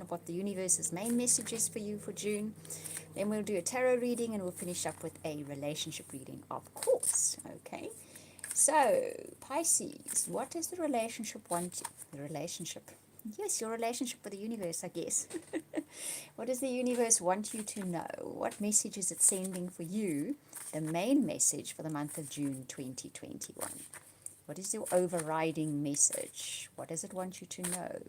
of what the universe's main message is for you for June. Then we'll do a tarot reading and we'll finish up with a relationship reading, of course. Okay. So, Pisces, what does the relationship want? The relationship. Yes, your relationship with the universe, I guess. What does the universe want you to know? What message is it sending for you? The main message for the month of June 2021. What is your overriding message? What does it want you to know?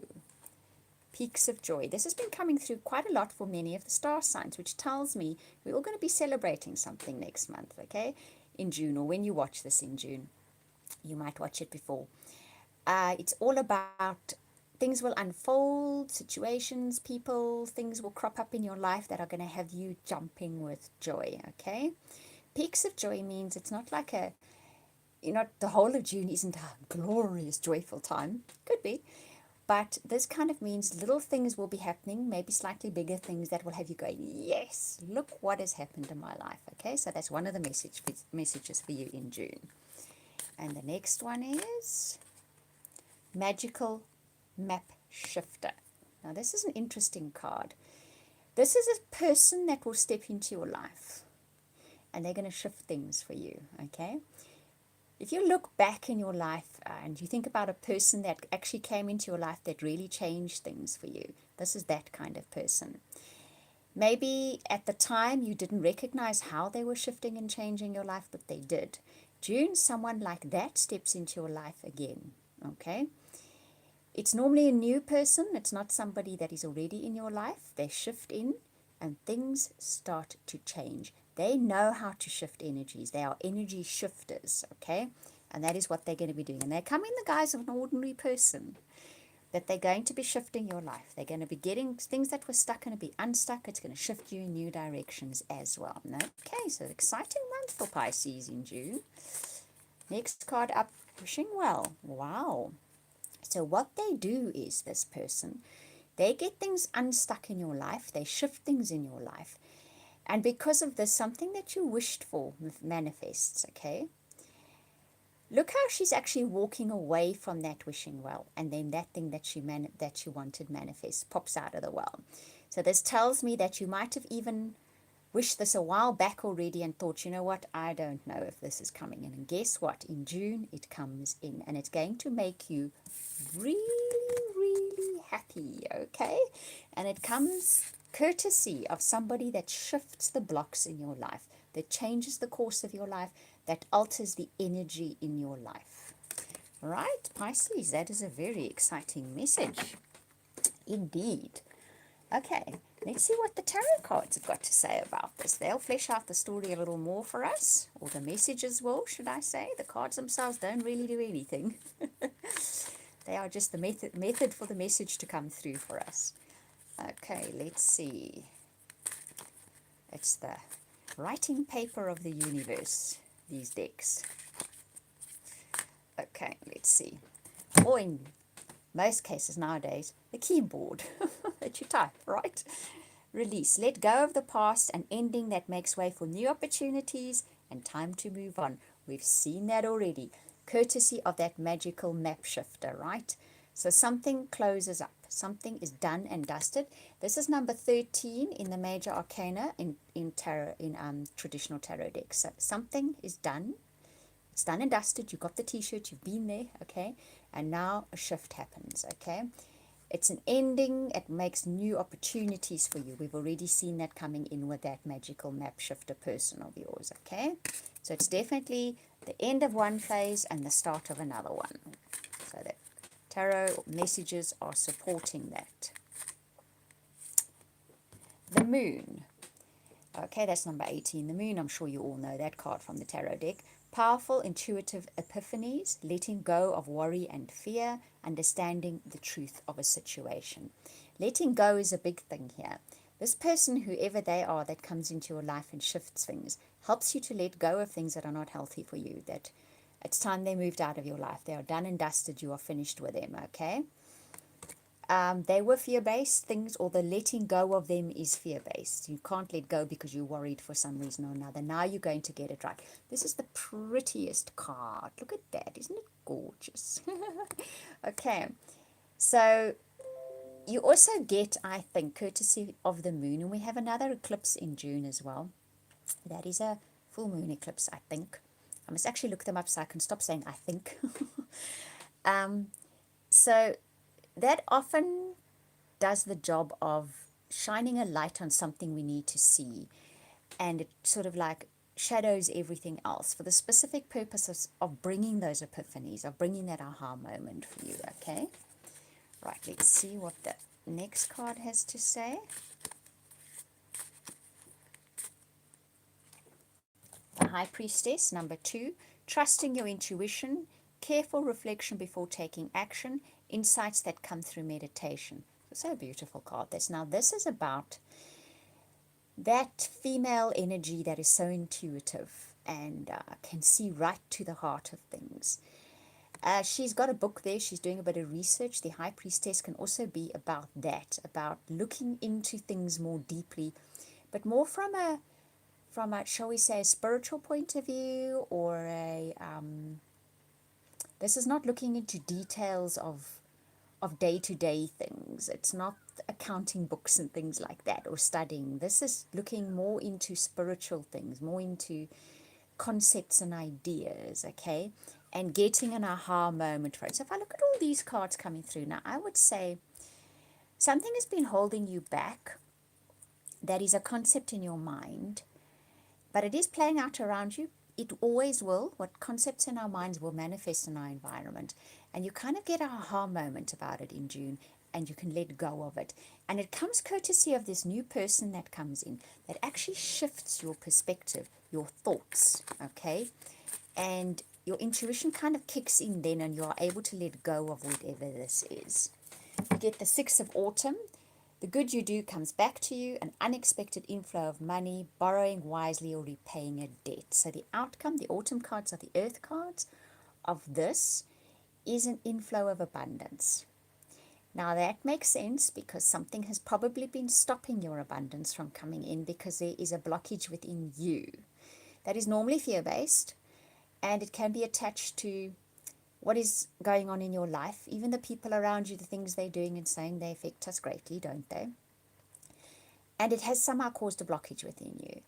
Peaks of joy. This has been coming through quite a lot for many of the star signs, which tells me we're all going to be celebrating something next month, okay? In June, or when you watch this in June. You might watch it before. It's all about things will unfold, situations, people, things will crop up in your life that are going to have you jumping with joy, okay? Peaks of joy means it's not like the whole of June isn't a glorious, joyful time. Could be. But this kind of means little things will be happening, maybe slightly bigger things that will have you going, yes, look what has happened in my life, okay? So that's one of the messages for you in June. And the next one is Magical Map Shifter. Now, this is an interesting card. This is a person that will step into your life and they're going to shift things for you, okay? If you look back in your life and you think about a person that actually came into your life that really changed things for you, this is that kind of person. Maybe at the time you didn't recognize how they were shifting and changing your life, but they did. June, someone like that steps into your life again, okay? It's normally a new person. It's not somebody that is already in your life. They shift in and things start to change. They know how to shift energies. They are energy shifters, okay? And that is what they're going to be doing. And they come in the guise of an ordinary person, that they're going to be shifting your life. They're going to be getting things that were stuck going to be unstuck. It's going to shift you in new directions as well. Okay, so exciting month for Pisces in June. Next card up, wishing well. Wow. So what they do is, this person, they get things unstuck in your life. They shift things in your life. And because of this, something that you wished for manifests, okay? Look how she's actually walking away from that wishing well, and then that thing that she wanted manifests pops out of the well. So this tells me that you might have even wished this a while back already and thought, you know what, I don't know if this is coming in. And guess what? In June, it comes in, and it's going to make you really, really happy, okay? And it comes courtesy of somebody that shifts the blocks in your life, that changes the course of your life, that alters the energy in your life. Right, Pisces, that is a very exciting message. Indeed. Okay, let's see what the tarot cards have got to say about this. They'll flesh out the story a little more for us, or the messages will, should I say. The cards themselves don't really do anything. They are just the method for the message to come through for us. Okay, let's see. It's the writing paper of the universe, these decks. Okay, let's see. Or in most cases nowadays, the keyboard that you type, right? Release. Let go of the past, an ending that makes way for new opportunities and time to move on. We've seen that already. Courtesy of that magical map shifter, right? So something closes up. Something is done and dusted. This is number 13 in the major arcana in tarot, in traditional tarot decks. So something is done. It's done and dusted. You got the t-shirt. You've been there, okay? And now a shift happens, okay? It's an ending. It makes new opportunities for you. We've already seen that coming in with that magical map shifter person of yours, okay? So it's definitely the end of one phase and the start of another one. So the tarot messages are supporting that. The moon. Okay, that's number 18. The moon, I'm sure you all know that card from the tarot deck. Powerful, intuitive epiphanies, letting go of worry and fear, understanding the truth of a situation. Letting go is a big thing here. This person, whoever they are, that comes into your life and shifts things, helps you to let go of things that are not healthy for you, that it's time they moved out of your life. They are done and dusted. You are finished with them, okay? They were fear-based things, or the letting go of them is fear-based. You can't let go because you're worried for some reason or another. Now you're going to get it right. This is the prettiest card. Look at that. Isn't it gorgeous? Okay. So You also get, I think, courtesy of the moon, and we have another eclipse in June as well. That is a full moon eclipse, I think. I must actually look them up so I can stop saying I think. um, so that often does the job of shining a light on something we need to see, and it sort of like shadows everything else for the specific purposes of bringing those epiphanies, of bringing that aha moment for you, okay? Right, let's see what the next card has to say. The High Priestess, number 2, trusting your intuition, careful reflection before taking action, insights that come through meditation. So a beautiful card. This is about that female energy that is so intuitive and can see right to the heart of things. She's got a book there. She's doing a bit of research. The High Priestess can also be about that, about looking into things more deeply, but more from a shall we say, a spiritual point of view, or this is not looking into details of day-to-day things. It's not accounting books and things like that, or studying. This is looking more into spiritual things, more into concepts and ideas, okay, and getting an aha moment for it. So if I look at all these cards coming through now, I would say something has been holding you back. That is a concept in your mind, but it is playing out around you. It always will. What concepts in our minds will manifest in our environment. And you kind of get an aha moment about it in June, and you can let go of it. And it comes courtesy of this new person that comes in that actually shifts your perspective, your thoughts, okay? And your intuition kind of kicks in then, and you are able to let go of whatever this is. You get the 6 of Autumn. The good you do comes back to you, an unexpected inflow of money, borrowing wisely or repaying a debt. So the outcome, the autumn cards are the earth cards of this, is an inflow of abundance. Now that makes sense because something has probably been stopping your abundance from coming in because there is a blockage within you. That is normally fear-based, and it can be attached to what is going on in your life. Even the people around you, the things they're doing and saying, they affect us greatly, don't they? And it has somehow caused a blockage within you.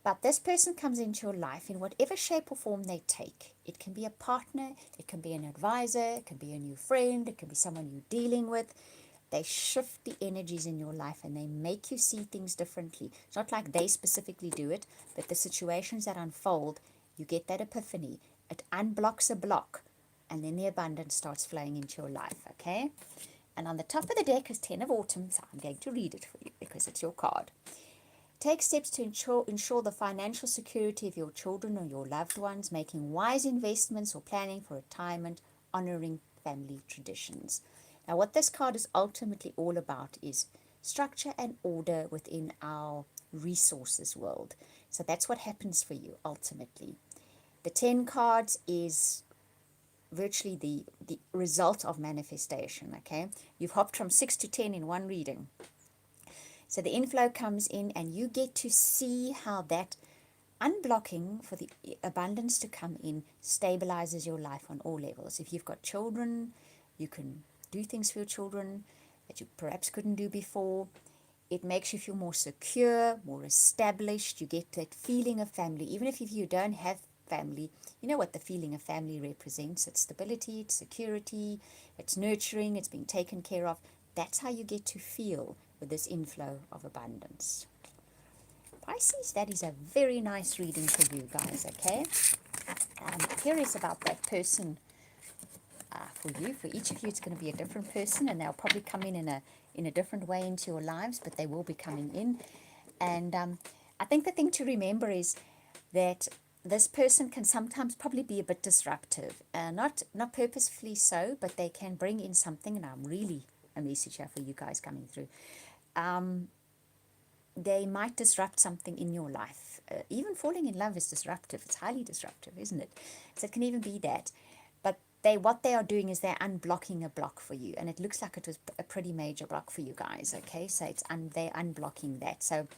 But this person comes into your life in whatever shape or form they take. It can be a partner, it can be an advisor, it can be a new friend, it can be someone you're dealing with. They shift the energies in your life and they make you see things differently. It's not like they specifically do it, but the situations that unfold, you get that epiphany. It unblocks a block, and then the abundance starts flowing into your life, okay? And on the top of the deck is 10 of Autumn, so I'm going to read it for you because it's your card. Take steps to ensure the financial security of your children or your loved ones, making wise investments or planning for retirement, honoring family traditions. Now, what this card is ultimately all about is structure and order within our resources world. So that's what happens for you ultimately. The 10 cards is virtually the result of manifestation, okay? You've hopped from 6 to 10 in one reading. So the inflow comes in and you get to see how that unblocking for the abundance to come in stabilizes your life on all levels. If you've got children, you can do things for your children that you perhaps couldn't do before. It makes you feel more secure, more established. You get that feeling of family. Even if you don't have family, you know what the feeling of family represents. It's stability, it's security, it's nurturing, it's being taken care of. That's how you get to feel with this inflow of abundance. Pisces, that is a very nice reading for you guys, okay? I'm curious about that person for you. For each of you, it's going to be a different person, and they'll probably come in a different way into your lives, but they will be coming in. And I think the thing to remember is that this person can sometimes probably be a bit disruptive, not purposefully so, but they can bring in something, and I'm really a message here for you guys coming through. They might disrupt something in your life. Even falling in love is disruptive. It's highly disruptive, isn't it? So it can even be that. But what they are doing is they're unblocking a block for you, and it looks like it was a pretty major block for you guys, okay? So they're unblocking that. So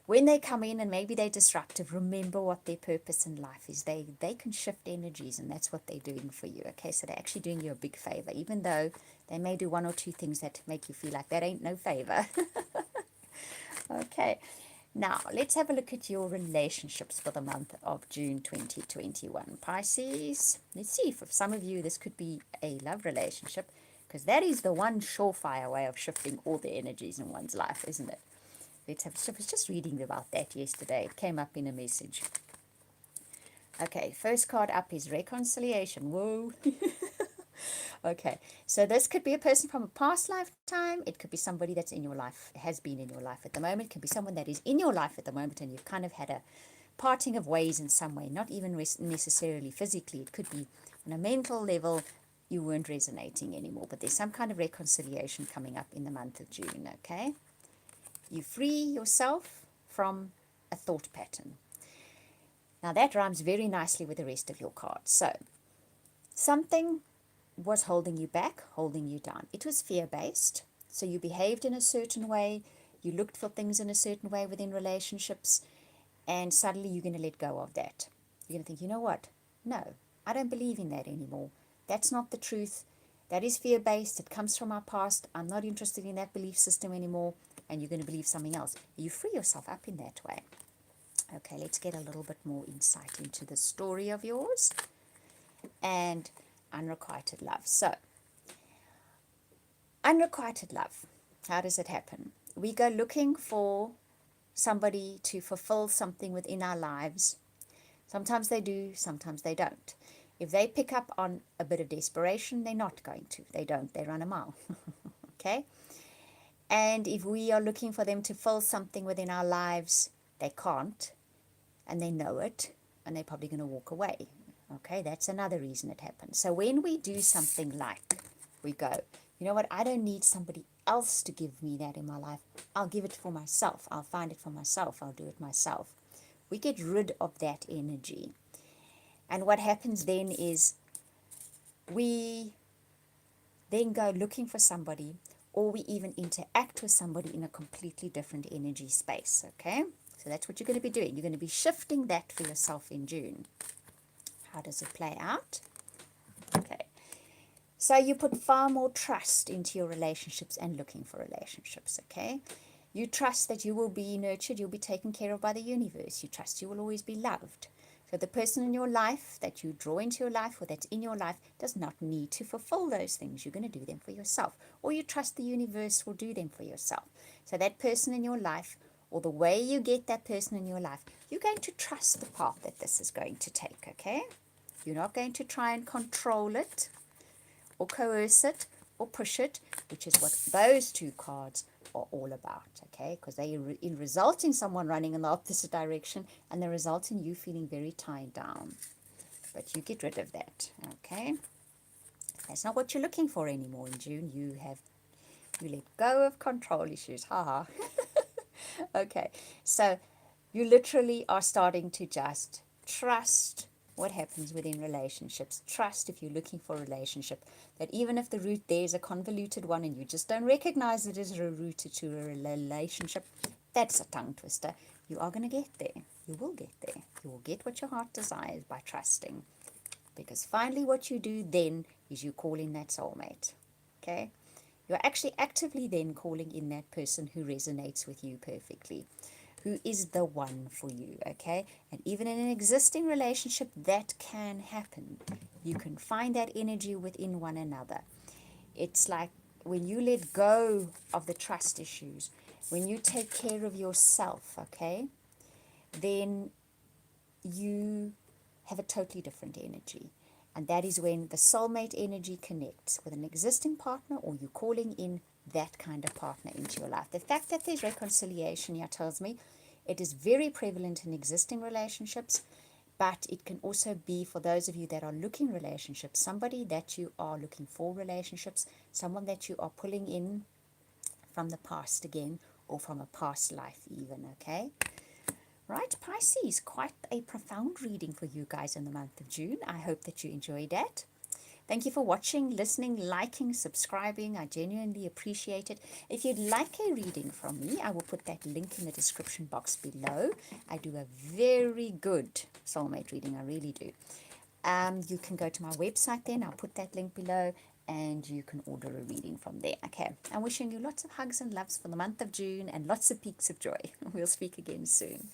when they come in and maybe they're disruptive, remember what their purpose in life is. They can shift energies, and that's what they're doing for you, okay? So they're actually doing you a big favor. Even though They may do one or two things that make you feel like that ain't no favor. Okay, now let's have a look at your relationships for the month of June 2021. Pisces, let's see if for some of you this could be a love relationship, because that is the one surefire way of shifting all the energies in one's life, isn't it? Let's have, so I was just reading about that yesterday. It came up in a message. Okay, first card up is reconciliation. Whoa. Okay, so this could be a person from a past lifetime. It could be somebody that's in your life, has been in your life at the moment. It could be someone that is in your life at the moment and you've kind of had a parting of ways in some way, not even necessarily physically. It could be on a mental level, you weren't resonating anymore, but there's some kind of reconciliation coming up in the month of June, okay? You free yourself from a thought pattern. Now that rhymes very nicely with the rest of your cards. So, something was holding you back, holding you down. It was fear-based, so you behaved in a certain way, you looked for things in a certain way within relationships, and suddenly you're going to let go of that. You're going to think, you know what? No, I don't believe in that anymore. That's not the truth. That is fear-based. It comes from our past. I'm not interested in that belief system anymore, and you're going to believe something else. You free yourself up in that way. Okay, let's get a little bit more insight into the story of yours and unrequited love. So, unrequited love, how does it happen? We go looking for somebody to fulfill something within our lives. Sometimes they do, sometimes they don't. If they pick up on a bit of desperation, they're not going to. They don't, they run a mile. Okay? And if we are looking for them to fill something within our lives, they can't, and they know it, and they're probably going to walk away. Okay, that's another reason it happens. So when we do something like, we go, you know what, I don't need somebody else to give me that in my life. I'll give it for myself. I'll find it for myself. I'll do it myself. We get rid of that energy. And what happens then is we then go looking for somebody, or we even interact with somebody in a completely different energy space, okay? So that's what you're going to be doing. You're going to be shifting that for yourself in June. How does it play out? Okay. So you put far more trust into your relationships and looking for relationships, okay? You trust that you will be nurtured, you'll be taken care of by the universe. You trust you will always be loved. So the person in your life that you draw into your life or that's in your life does not need to fulfill those things. You're going to do them for yourself. Or you trust the universe will do them for yourself. So that person in your life, or the way you get that person in your life, you're going to trust the path that this is going to take, okay? You're not going to try and control it or coerce it or push it, which is what those two cards are all about, okay? Because they result in someone running in the opposite direction, and they result in you feeling very tied down. But you get rid of that, okay? That's not what you're looking for anymore in June. You let go of control issues. Ha. Okay, so you literally are starting to just trust what happens within relationships. Trust, if you're looking for a relationship, that even if the route there is a convoluted one and you just don't recognize it as a route to a relationship, that's a tongue twister. You are going to get there. You will get there. You will get what your heart desires by trusting. Because finally what you do then is you call in that soulmate. Okay? You're actually actively then calling in that person who resonates with you perfectly, who is the one for you, okay? And even in an existing relationship, that can happen. You can find that energy within one another. It's like when you let go of the trust issues, when you take care of yourself, okay, then you have a totally different energy. And that is when the soulmate energy connects with an existing partner, or you're calling in that kind of partner into your life. The fact that there's reconciliation here tells me it is very prevalent in existing relationships, but it can also be for those of you that are looking relationships, somebody that you are looking for relationships, someone that you are pulling in from the past again, or from a past life even, okay? Right, Pisces, quite a profound reading for you guys in the month of June. I hope that you enjoyed that. Thank you for watching, listening, liking, subscribing. I genuinely appreciate it. If you'd like a reading from me, I will put that link in the description box below. I do a very good soulmate reading, I really do. You can go to my website then. I'll put that link below, and you can order a reading from there. Okay, I'm wishing you lots of hugs and loves for the month of June and lots of peaks of joy. We'll speak again soon.